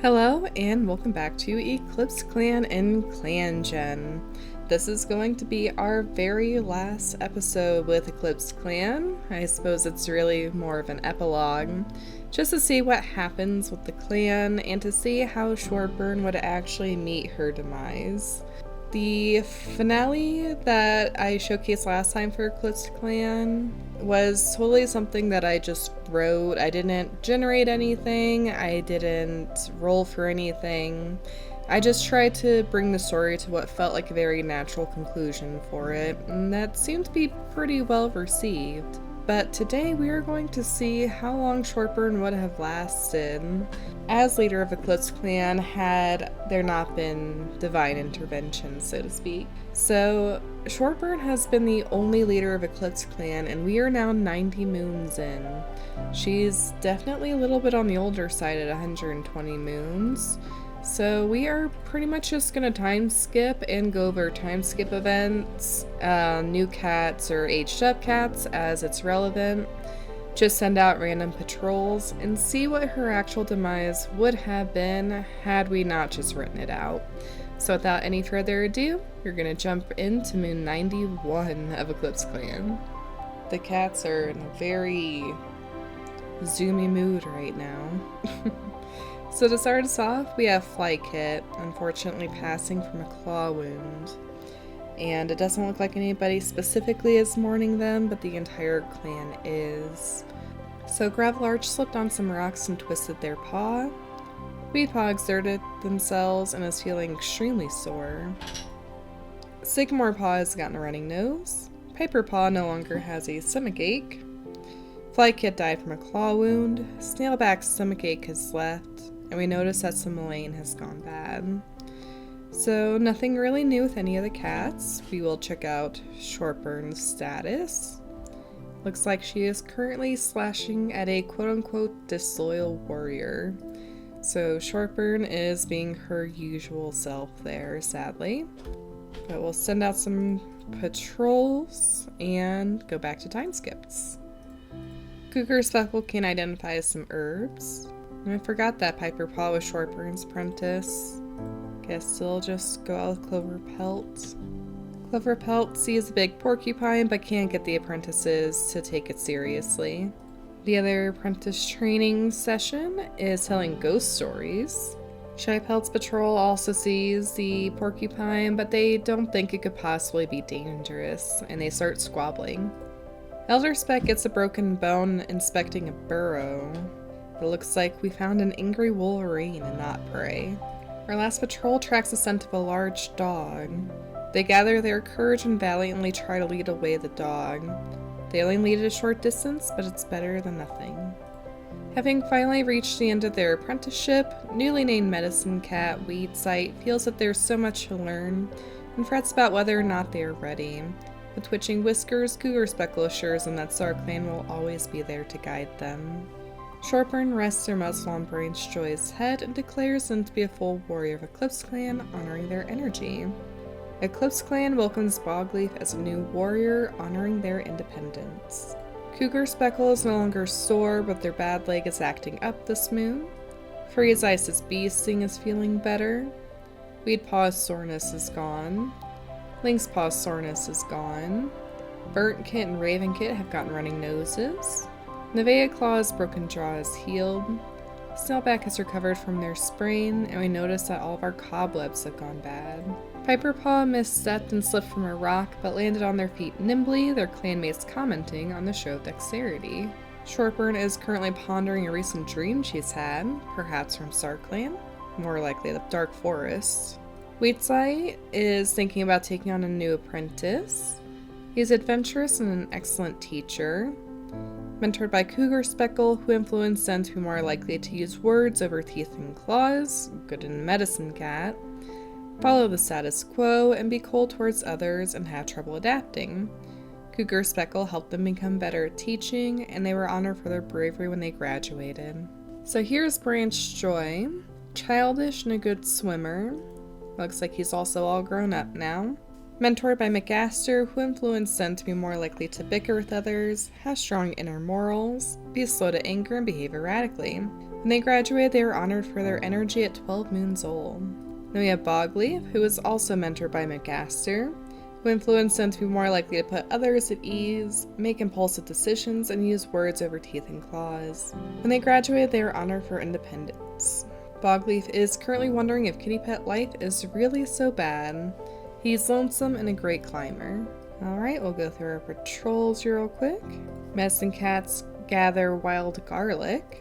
Hello and welcome back to EclipseClan and Clangen. This is going to be our very last episode with EclipseClan. I suppose it's really more of an epilogue, just to see what happens with the clan and to see how Shortburn would actually meet her demise. The finale that I showcased last time for EclipseClan was totally something that I just wrote. I didn't generate anything, I didn't roll for anything. I just tried to bring the story to what felt like a very natural conclusion for it, and that seemed to be pretty well received. But today we are going to see how long Shortburn would have lasted as leader of EclipseClan had there not been divine intervention, so to speak. So Shortburn has been the only leader of EclipseClan, and we are now 90 moons in. She's definitely a little bit on the older side at 120 moons. So we are pretty much just gonna time skip and go over time skip events, new cats or aged up cats as it's relevant, just send out random patrols, and see what her actual demise would have been had we not just written it out. So without any further ado, we're gonna jump into moon 91 of EclipseClan. The cats are in a very zoomy mood right now. So to start us off, we have Flykit, unfortunately passing from a claw wound. And it doesn't look like anybody specifically is mourning them, but the entire clan is. So Gravelarch slipped on some rocks and twisted their paw. Weedpaw exerted themselves and is feeling extremely sore. Sycamore Paw has gotten a running nose. Piper Paw no longer has a stomachache. Flykit died from a claw wound. Snailback's stomachache has left. And we notice that some Elaine has gone bad. So nothing really new with any of the cats. We will check out Shortburn's status. Looks like she is currently slashing at a quote-unquote disloyal warrior. So Shortburn is being her usual self there, sadly. But we'll send out some patrols and go back to time skips. Cougar Speckle can identify some herbs. And I forgot that Piper Paw was Shortburn's apprentice. Guess they'll just go out with Clover Pelt. Clover Pelt sees a big porcupine but can't get the apprentices to take it seriously. The other apprentice training session is telling ghost stories. Shy Pelt's patrol also sees the porcupine, but they don't think it could possibly be dangerous, and they start squabbling. Elder Speck gets a broken bone inspecting a burrow. It looks like we found an angry wolverine and not prey. Our last patrol tracks the scent of a large dog. They gather their courage and valiantly try to lead away the dog. They only lead it a short distance, but it's better than nothing. Having finally reached the end of their apprenticeship, newly named Medicine Cat Weedsight feels that there's so much to learn and frets about whether or not they are ready. With twitching whiskers, Cougar Speckle assures them that Clan will always be there to guide them. Shortburn rests their muzzle on Branch Joy's head and declares them to be a full warrior of EclipseClan, honoring their energy. EclipseClan welcomes Bogleaf as a new warrior, honoring their independence. Cougar Speckle is no longer sore, but their bad leg is acting up this moon. Freeze Ice's bee sting is feeling better. Weedpaw's soreness is gone. Lynxpaw's soreness is gone. Burnt Kit and Raven Kit have gotten running noses. Nevea Claw's broken jaw is healed. Snailback has recovered from their sprain, and we notice that all of our cobwebs have gone bad. Piper Paw misstepped and slipped from a rock, but landed on their feet nimbly, their clanmates commenting on the show of dexterity. Shortburn is currently pondering a recent dream she's had, perhaps from Clan, more likely the Dark Forest. Weedsight is thinking about taking on a new apprentice. He's adventurous and an excellent teacher. Mentored by Cougar Speckle, who influenced them to be more likely to use words over teeth and claws, good in Medicine Cat, follow the status quo, and be cold towards others and have trouble adapting. Cougar Speckle helped them become better at teaching, and they were honored for their bravery when they graduated. So here's Branch Joy, childish and a good swimmer. Looks like he's also all grown up now. Mentored by McAster, who influenced them to be more likely to bicker with others, have strong inner morals, be slow to anger, and behave erratically. When they graduated, they were honored for their energy at 12 moons old. Then we have Bogleaf, who was also mentored by McGaster, who influenced them to be more likely to put others at ease, make impulsive decisions, and use words over teeth and claws. When they graduated, they were honored for independence. Bogleaf is currently wondering if kitty pet life is really so bad. He's lonesome and a great climber. Alright, we'll go through our patrols real quick. Medicine cats gather wild garlic.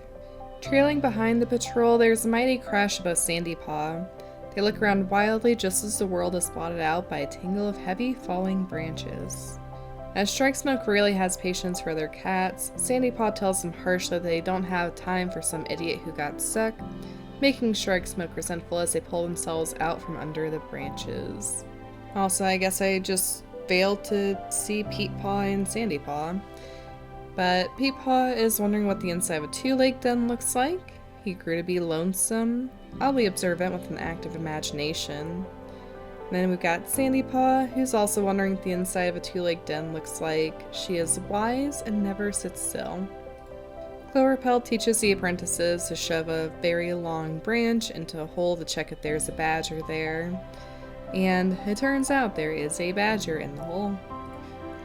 Trailing behind the patrol, there's a mighty crash above Sandy Paw. They look around wildly just as the world is blotted out by a tangle of heavy falling branches. As Strike Smoke really has patience for their cats, Sandy Paw tells them harshly that they don't have time for some idiot who got stuck, making Strike Smoke resentful as they pull themselves out from under the branches. Also, I guess I just failed to see Pete Paw and Sandy Paw. But Pete Paw is wondering what the inside of a two-leg den looks like. He grew to be lonesome, oddly observant with an active imagination. Then we've got Sandy Paw, who's also wondering what the inside of a two-leg den looks like. She is wise and never sits still. Cloverpelt teaches the apprentices to shove a very long branch into a hole to check if there's a badger there. And it turns out there is a badger in the hole.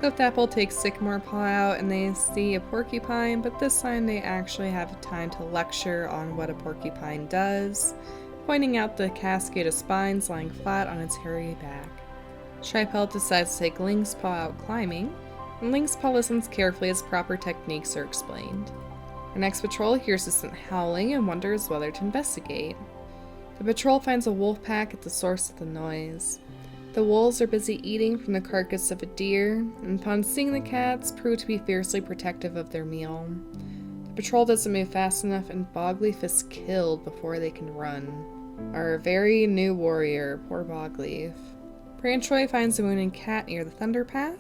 Cliftapple takes Sycamore Paw out and they see a porcupine, but this time they actually have time to lecture on what a porcupine does, pointing out the cascade of spines lying flat on its hairy back. Shypelt decides to take Lynx Paw out climbing, and Lynx Paw listens carefully as proper techniques are explained. Our next patrol hears distant howling and wonders whether to investigate. The patrol finds a wolf pack at the source of the noise. The wolves are busy eating from the carcass of a deer, and upon seeing the cats, prove to be fiercely protective of their meal. The patrol doesn't move fast enough, and Bogleaf is killed before they can run. Our very new warrior, poor Bogleaf. Branchoy finds a wounded cat near the Thunder Path.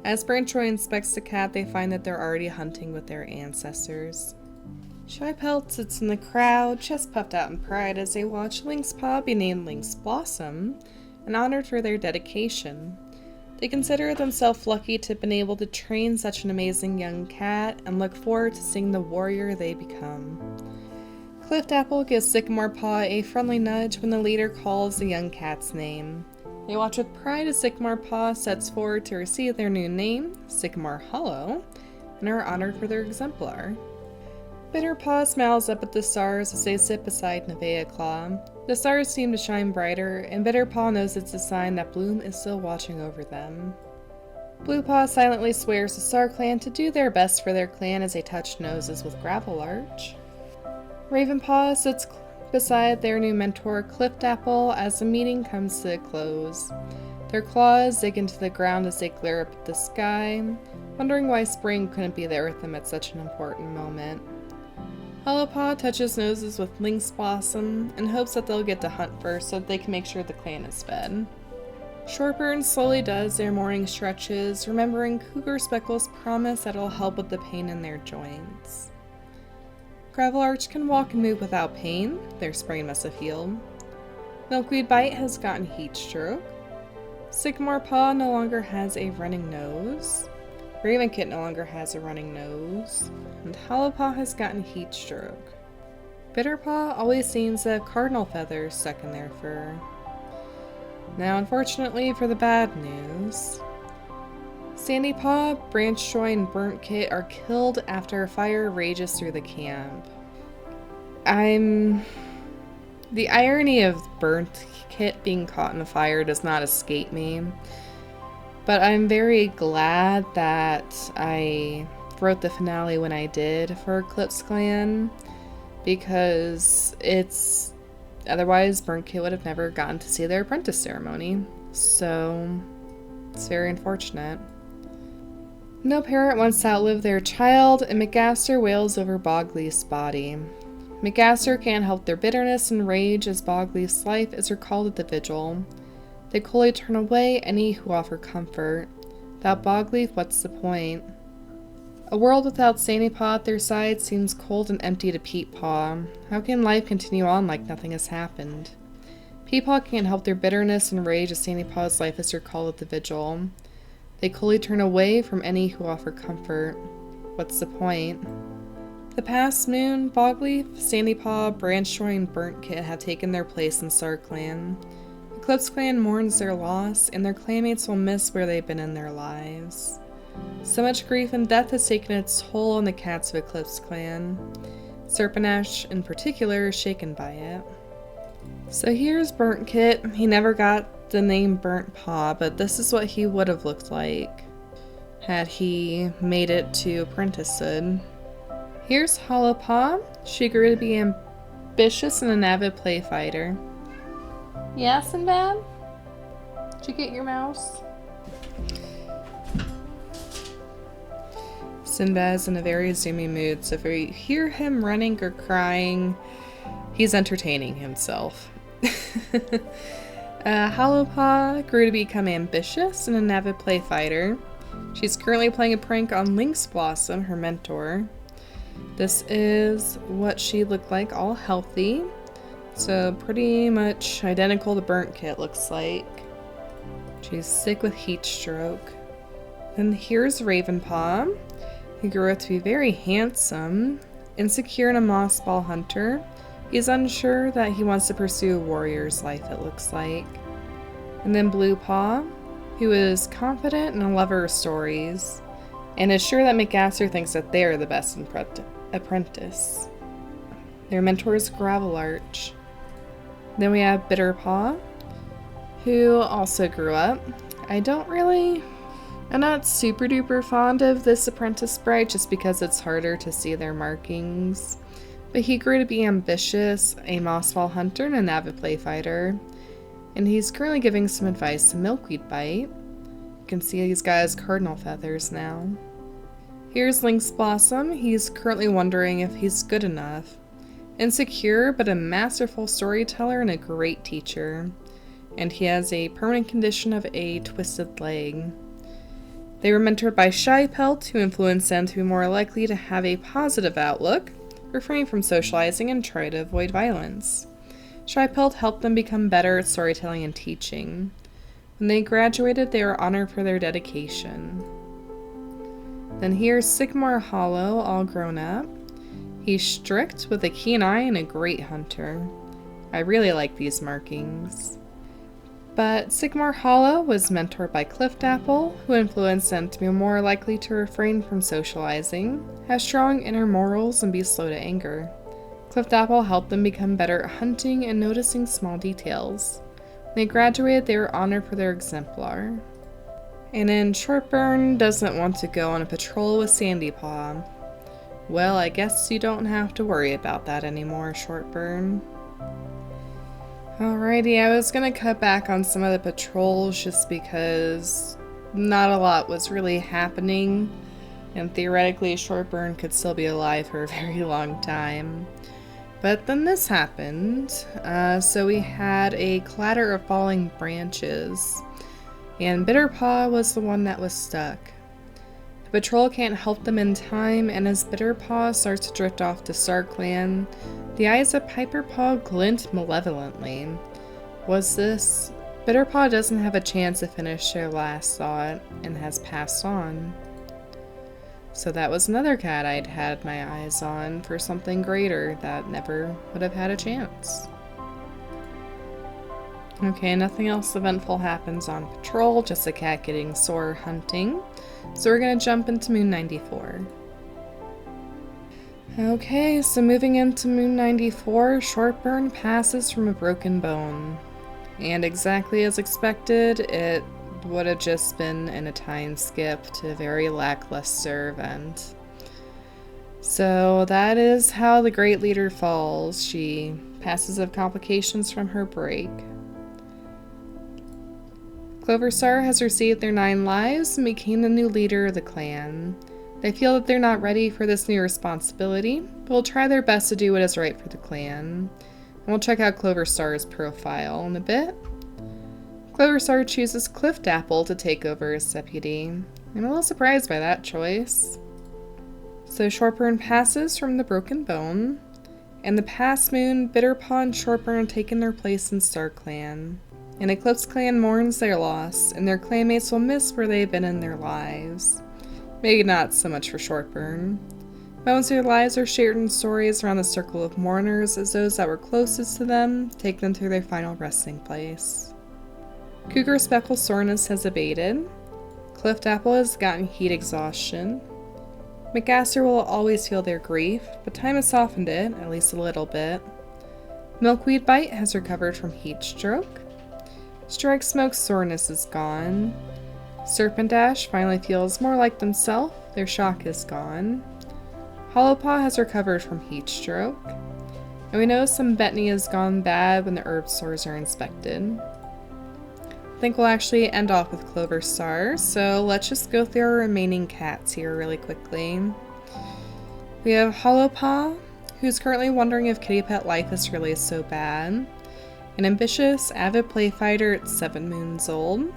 As Branchoy inspects the cat, they find that they're already hunting with their ancestors. Shypelt sits in the crowd, chest puffed out in pride as they watch Lynx Paw be named Lynx Blossom, and honored for their dedication. They consider themselves lucky to have been able to train such an amazing young cat, and look forward to seeing the warrior they become. Cliftapple gives Sycamore Paw a friendly nudge when the leader calls the young cat's name. They watch with pride as Sycamore Paw sets forward to receive their new name, Sycamore Hollow, and are honored for their exemplar. Bitter Paw smiles up at the stars as they sit beside Nevaeh Claw. The stars seem to shine brighter, and Bitter Paw knows it's a sign that Bloom is still watching over them. Blue Paw silently swears to Star Clan to do their best for their clan as they touch noses with Gravel Arch. Raven Paw sits beside their new mentor, Cliftapple, as the meeting comes to a close. Their claws dig into the ground as they glare up at the sky, wondering why spring couldn't be there with them at such an important moment. Hollowpaw touches noses with Lynx Blossom and hopes that they'll get to hunt first so that they can make sure the clan is fed. Shortburn slowly does their morning stretches, remembering Cougar Speckle's promise that it'll help with the pain in their joints. Gravel Arch can walk and move without pain. Their sprain must have healed. Milkweed Bite has gotten heat stroke. Sycamore Paw no longer has a running nose. Ravenkit no longer has a running nose. And Hollowpaw has gotten heat stroke. Bitterpaw always seems to have cardinal feathers stuck in their fur. Now, unfortunately for the bad news, Sandy Paw, Branchoy, and Burnt Kit are killed after a fire rages through the camp. The irony of Burnt Kit being caught in the fire does not escape me, but I'm very glad that I wrote the finale when I did for EclipseClan, because otherwise Burnt Kit would have never gotten to see their apprentice ceremony, so it's very unfortunate. No parent wants to outlive their child, and McGaster wails over Bogleaf's body. McGaster can't help their bitterness and rage as Bogleaf's life is recalled at the vigil. They coldly turn away any who offer comfort. Without Bogleaf, what's the point? A world without Sandy Paw at their side seems cold and empty to Pete Paw. How can life continue on like nothing has happened? Pete Paw can't help their bitterness and rage as Sandy Paw's life is recalled at the vigil. They coldly turn away from any who offer comfort. What's the point? The past moon, Bogleaf, Sandypaw, Branchjoy, and Burnt-Kit have taken their place in Clan. EclipseClan mourns their loss, and their clanmates will miss where they've been in their lives. So much grief and death has taken its toll on the cats of EclipseClan. Serpentash, in particular, is shaken by it. So here's Burnt-Kit. He never got the name Burnt Paw, but this is what he would have looked like had he made it to apprenticehood. Here's Hollowpaw. She grew to be ambitious and an avid play fighter. Yeah, Sinbad? Did you get your mouse? Sinbad's in a very zoomy mood, so if you hear him running or crying, he's entertaining himself. Hollowpaw grew to become ambitious and an avid play fighter. She's currently playing a prank on Lynx Blossom, her mentor. This is what she looked like, all healthy. So pretty much identical to Burnt-Kit looks like. She's sick with heat stroke. And here's Ravenpaw. He grew up to be very handsome, insecure and a mossball hunter. He's unsure that he wants to pursue a warrior's life, it looks like. And then Bluepaw, who is confident and a lover of stories, and is sure that McGasser thinks that they are the best apprentice. Their mentor is Gravelarch. Then we have Bitterpaw, who also grew up. I'm not super duper fond of this apprentice sprite just because it's harder to see their markings. But he grew to be ambitious, a mossball hunter, and an avid play fighter. And he's currently giving some advice to Milkweed Bite. You can see he's got his cardinal feathers now. Here's Lynx Blossom. He's currently wondering if he's good enough. Insecure, but a masterful storyteller and a great teacher. And he has a permanent condition of a twisted leg. They were mentored by Shypelt, who influenced them to be more likely to have a positive outlook, refrain from socializing, and try to avoid violence. Shypelt helped them become better at storytelling and teaching. When they graduated, they were honored for their dedication. Then here's Sycamore Hollow, all grown up. He's strict, with a keen eye and a great hunter. I really like these markings. But Sycamore Hollow was mentored by Cliftapple, who influenced them to be more likely to refrain from socializing, have strong inner morals, and be slow to anger. Cliftapple helped them become better at hunting and noticing small details. When they graduated, they were honored for their exemplar. And then Shortburn doesn't want to go on a patrol with Sandypaw. Well, I guess you don't have to worry about that anymore, Shortburn. Alrighty, I was gonna cut back on some of the patrols just because not a lot was really happening, and theoretically Shortburn could still be alive for a very long time. But then this happened, so we had a clatter of falling branches, and Bitterpaw was the one that was stuck. The patrol can't help them in time, and as Bitterpaw starts to drift off to Clan, the eyes of Piperpaw glint malevolently. Was this? Bitterpaw doesn't have a chance to finish their last thought, and has passed on. So that was another cat I'd had my eyes on for something greater that never would have had a chance. Okay, nothing else eventful happens on patrol, just a cat getting sore hunting. So we're gonna jump into Moon 94. Okay, so moving into Moon 94, Shortburn passes from a broken bone. And exactly as expected, it would have just been in a time skip to a very lackluster event. So that is how the Great Leader falls. She passes of complications from her break. Cloverstar has received their 9 lives and became the new leader of the clan. They feel that they're not ready for this new responsibility, but will try their best to do what is right for the clan. And we'll check out Cloverstar's profile in a bit. Cloverstar chooses Cliftapple to take over as deputy. I'm a little surprised by that choice. So Shortburn passes from the broken bone, and the past moon, Bitterpaw and Shortburn have taken their place in Clan. And EclipseClan mourns their loss, and their clanmates will miss where they've been in their lives. Maybe not so much for Shortburn. Moments of their lives are shared in stories around the circle of mourners as those that were closest to them take them to their final resting place. Cougar Speckle's soreness has abated. Clift Apple has gotten heat exhaustion. McGaster will always feel their grief, but time has softened it, at least a little bit. Milkweed Bite has recovered from heat stroke. Strike Smoke's soreness is gone. Serpent Ash finally feels more like themselves, their shock is gone. Hollowpaw has recovered from heat stroke. And we know some Betony has gone bad when the herb stores are inspected. I think we'll actually end off with Clover Star, so let's just go through our remaining cats here really quickly. We have Hollowpaw, who's currently wondering if kitty pet life is really so bad. An ambitious, avid play fighter at 7 moons old.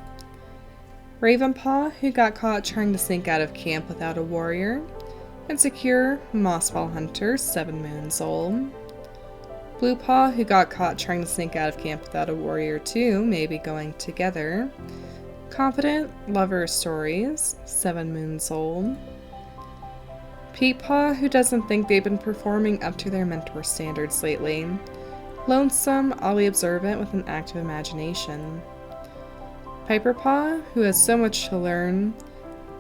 Ravenpaw, who got caught trying to sneak out of camp without a warrior. Insecure, Mossball hunter, 7 moons old. Bluepaw, who got caught trying to sneak out of camp without a warrior too, maybe going together. Confident, lover of stories, 7 moons old. Peatpaw, who doesn't think they've been performing up to their mentor standards lately. Lonesome, oddly observant with an active imagination. Piperpaw, who has so much to learn.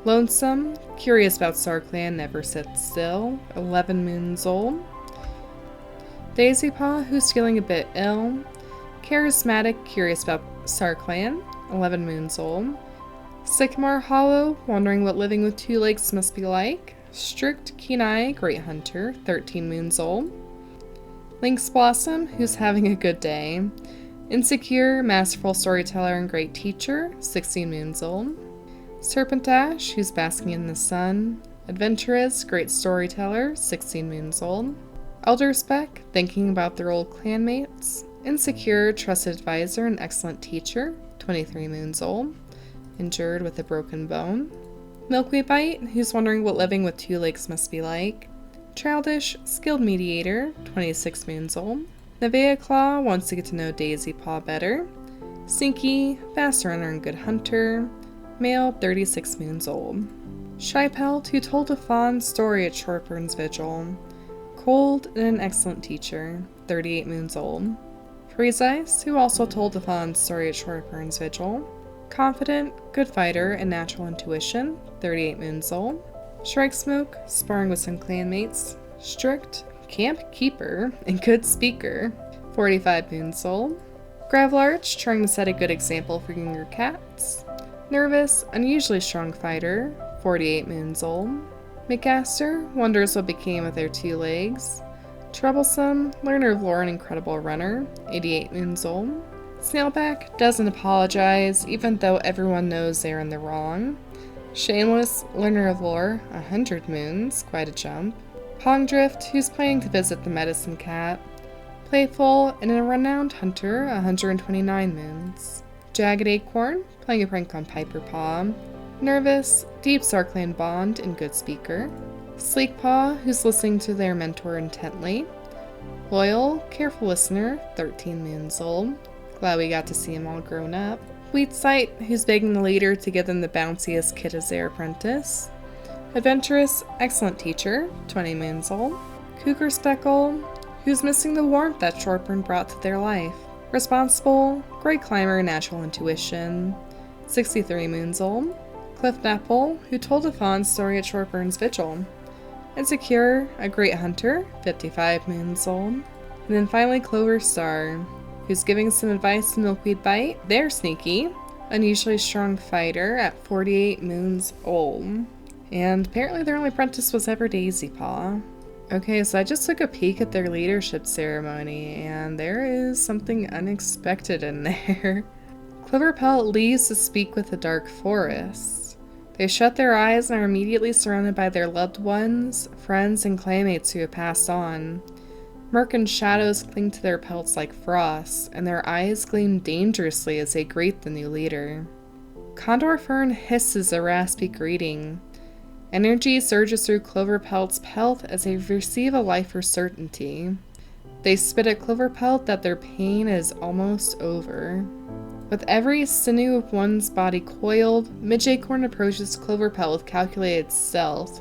Lonesome, curious about StarClan, never sits still, 11 moons old. Daisypaw, who's feeling a bit ill. Charismatic, curious about StarClan, 11 moons old. Sycamore Hollow, wondering what living with 2 legs must be like. Strict, keen-eye, great hunter, 13 moons old. Lynx Blossom, who's having a good day. Insecure, masterful storyteller and great teacher, 16 moons old. Serpent Ash, who's basking in the sun. Adventurous, great storyteller, 16 moons old. Elder Speck, thinking about their old clanmates. Insecure, trusted advisor and excellent teacher, 23 moons old. Injured with a broken bone. Milkweed Bite, who's wondering what living with 2 legs must be like. Childish, skilled mediator, 26 moons old. Nevea Claw wants to get to know Daisypaw better. Stinky, fast runner and good hunter. Male, 36 moons old. Shypelt, who told a fond story at Shortburn's vigil. Cold and an excellent teacher, 38 moons old. Freeze Ice, who also told a fond story at Shortburn's vigil. Confident, good fighter, and natural intuition, 38 moons old. Strike Smoke, sparring with some clanmates. Strict, camp keeper, and good speaker, 45 moons old. Gravelarch, trying to set a good example for younger cats. Nervous, unusually strong fighter, 48 moons old. McGaster, wonders what became of their 2 legs. Troublesome, learner of lore and incredible runner, 88 moons old. Snailback doesn't apologize, even though everyone knows they're in the wrong. Shameless, learner of lore, 100 moons, quite a jump. Pongdrift, who's planning to visit the medicine cat. Playful and a renowned hunter, 129 moons. Jagged Acorn, playing a prank on Piperpaw. Nervous, deep StarClan bond and good speaker. Sleekpaw, who's listening to their mentor intently. Loyal, careful listener, 13 moons old. Glad we got to see him all grown up. Wheatsight, who's begging the leader to give them the bounciest kid as their apprentice. Adventurous, excellent teacher, 20 moons old. Cougar Speckle, who's missing the warmth that Shortburn brought to their life. Responsible, great climber, natural intuition, 63 moons old. Clift Apple, who told a fond story at Shortburn's vigil. Insecure, a great hunter, 55 moons old. And then finally Clover Star, who's giving some advice to Milkweed Bite. They're sneaky, unusually strong fighter at 48 moons old. And apparently their only apprentice was ever Daisypaw. Okay, so I just took a peek at their leadership ceremony, and there is something unexpected in there. Cloverpelt leaves to speak with the dark forest. They shut their eyes and are immediately surrounded by their loved ones, friends, and claymates who have passed on. Murk and shadows cling to their pelts like frost, and their eyes gleam dangerously as they greet the new leader. Condor Fern hisses a raspy greeting. Energy surges through Cloverpelt's pelt as they receive a life for certainty. They spit at Cloverpelt that their pain is almost over. With every sinew of one's body coiled, Midge Acorn approaches Cloverpelt with calculated stealth.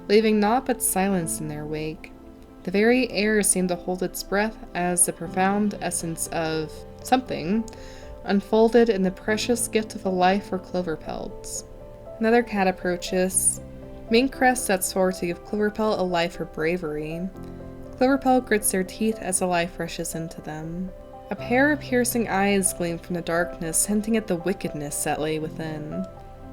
leaving naught but silence in their wake. The very air seemed to hold its breath as the profound essence of something unfolded in the precious gift of a life for Cloverpelts. Another cat approaches. Minkrest sets forward to give Cloverpelt a life for bravery. Cloverpelt grits their teeth as the life rushes into them. A pair of piercing eyes gleam from the darkness, hinting at the wickedness that lay within.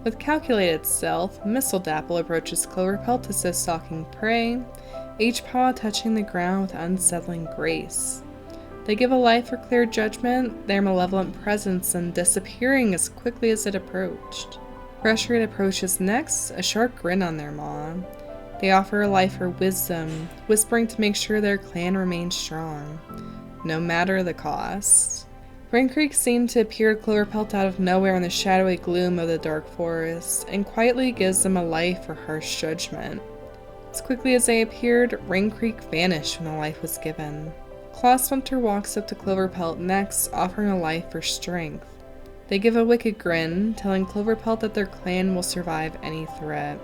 With calculated stealth, Mistledapple approaches Cloverpelt as though stalking prey, each paw touching the ground with unsettling grace. They give a life for clear judgment, their malevolent presence and disappearing as quickly as it approached. Frustrated approaches next, a sharp grin on their maw. They offer a life for wisdom, whispering to make sure their clan remains strong, no matter the cost. Ringcreek seemed to appear to Cloverpelt out of nowhere in the shadowy gloom of the dark forest, and quietly gives them a life for harsh judgment. As quickly as they appeared, Ringcreek vanished when the life was given. Clawsplinter walks up to Cloverpelt next, offering a life for strength. They give a wicked grin, telling Cloverpelt that their clan will survive any threat.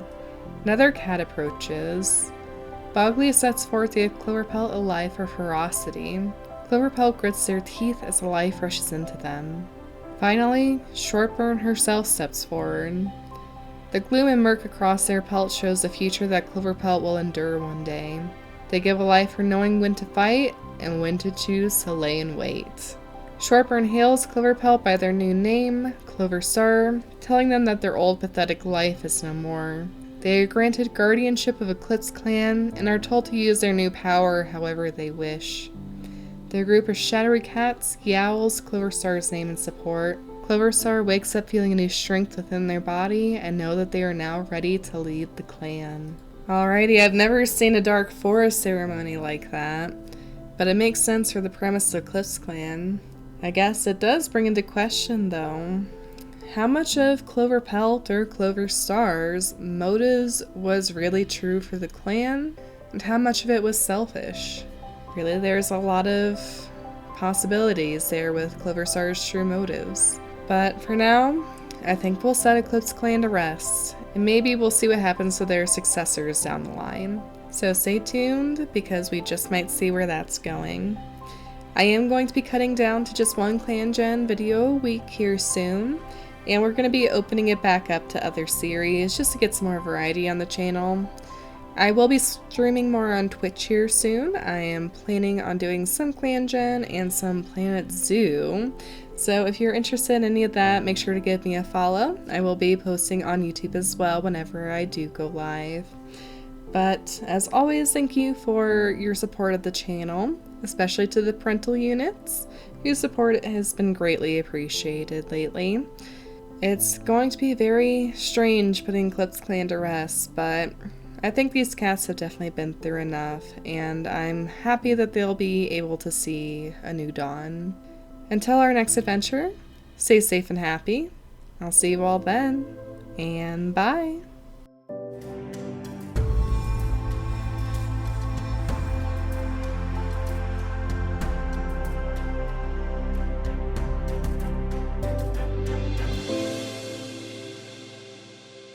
Another cat approaches. Bogley sets forth to give Cloverpelt a life for ferocity. Cloverpelt grits their teeth as the life rushes into them. Finally, Shortburn herself steps forward. The gloom and murk across their pelt shows the future that Cloverpelt will endure one day. They give a life for knowing when to fight and when to choose to lay in wait. Shortburn hails Cloverpelt by their new name, Cloverstar, telling them that their old pathetic life is no more. They are granted guardianship of EclipseClan and are told to use their new power however they wish. Their group of shadowy cats yowls Cloverstar's name in support. Cloverstar wakes up feeling a new strength within their body and know that they are now ready to lead the clan. Alrighty, I've never seen a dark forest ceremony like that, but it makes sense for the premise of EclipseClan. I guess it does bring into question, though, how much of Cloverpelt or Cloverstar's motives was really true for the clan, and how much of it was selfish. Really, there's a lot of possibilities there with Cloverstar's true motives. But for now, I think we'll set EclipseClan to rest, and maybe we'll see what happens to their successors down the line. So stay tuned, because we just might see where that's going. I am going to be cutting down to just one Clangen video a week here soon, and we're going to be opening it back up to other series just to get some more variety on the channel. I will be streaming more on Twitch here soon. I am planning on doing some Clangen and some Planet Zoo. So if you're interested in any of that, make sure to give me a follow. I will be posting on YouTube as well whenever I do go live. But as always, thank you for your support of the channel, especially to the parental units, whose support has been greatly appreciated lately. It's going to be very strange putting EclipseClan to rest, but I think these cats have definitely been through enough, and I'm happy that they'll be able to see a new dawn. Until our next adventure, stay safe and happy. I'll see you all then, and bye!